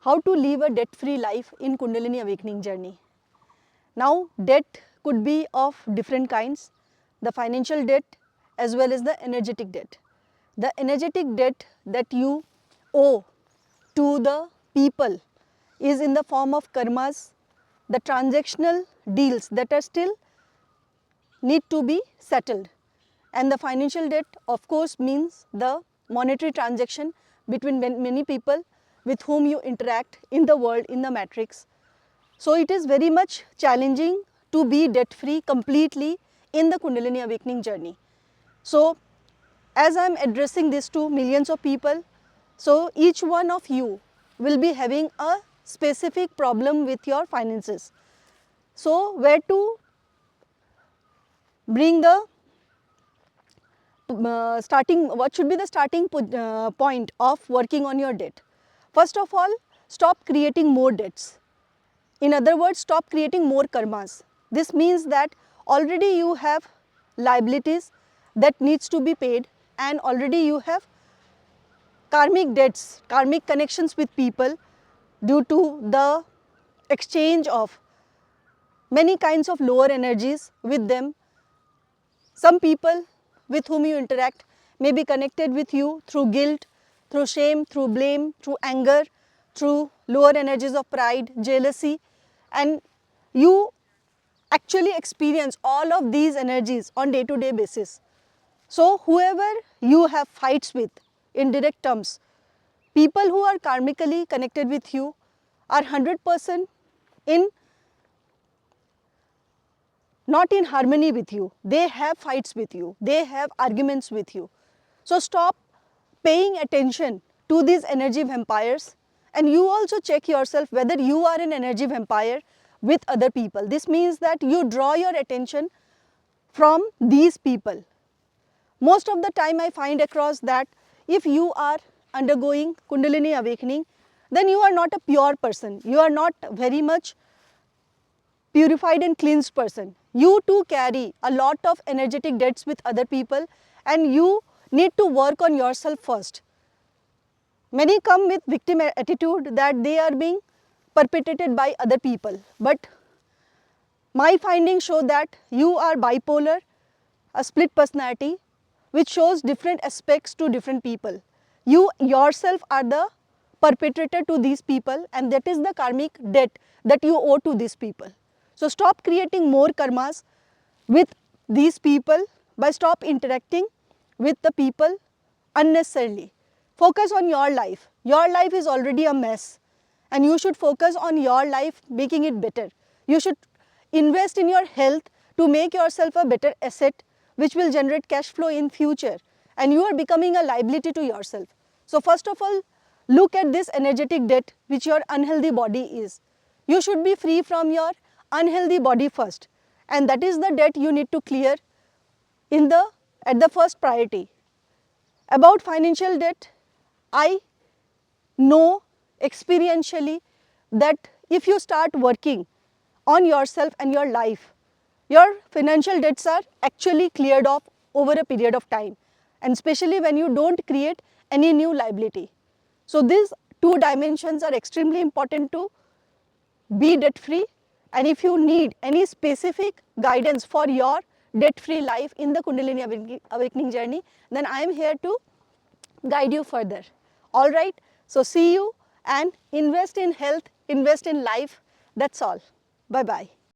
how to live a debt-free life in Kundalini Awakening journey. Now, debt could be of different kinds, the financial debt as well as the energetic debt. The energetic debt that you owe to the people is in the form of karmas, the transactional deals that are still need to be settled. And the financial debt of course means the monetary transaction between many people with whom you interact in the world, in the matrix. So it is very much challenging to be debt free completely in the Kundalini Awakening journey. So as I am addressing this to millions of people, so each one of you will be having a specific problem with your finances. So where to bring the what should be the starting point of working on your debt? First of all, stop creating more debts. In other words, stop creating more karmas. This means that already you have liabilities that needs to be paid, and already you have karmic debts, karmic connections with people due to the exchange of many kinds of lower energies with them. Some people with whom you interact may be connected with you through guilt, through shame, through blame, through anger, through lower energies of pride, jealousy, and you actually experience all of these energies on day-to-day basis. So whoever you have fights with in direct terms, people who are karmically connected with you are 100% in not in harmony with you. They have fights with you. They have arguments with you. So stop paying attention to these energy vampires, and you also check yourself whether you are an energy vampire with other people. This means that you draw your attention from these people. Most of the time I find across that if you are undergoing Kundalini Awakening, then you are not a pure person. You are not very much purified and cleansed person. You too carry a lot of energetic debts with other people, and you need to work on yourself first. Many come with victim attitude that they are being perpetrated by other people, but my findings show that you are bipolar, a split personality which shows different aspects to different people. You yourself are the perpetrator to these people, and that is the karmic debt that you owe to these people. So stop creating more karmas with these people by stop interacting with the people unnecessarily. Focus on your life. Your life is already a mess, and you should focus on your life, making it better. You should invest in your health to make yourself a better asset which will generate cash flow in future, and you are becoming a liability to yourself. So first of all, look at this energetic debt which your unhealthy body is. You should be free from your unhealthy body first, and that is the debt you need to clear at the first priority. About financial debt, I know experientially that if you start working on yourself and your life, your financial debts are actually cleared off over a period of time, and especially when you don't create any new liability. So these two dimensions are extremely important to be debt free, and if you need any specific guidance for your debt free life in the Kundalini Awakening journey, then I am here to guide you further. All right, so see you, and invest in health, invest in life. That's all. Bye bye.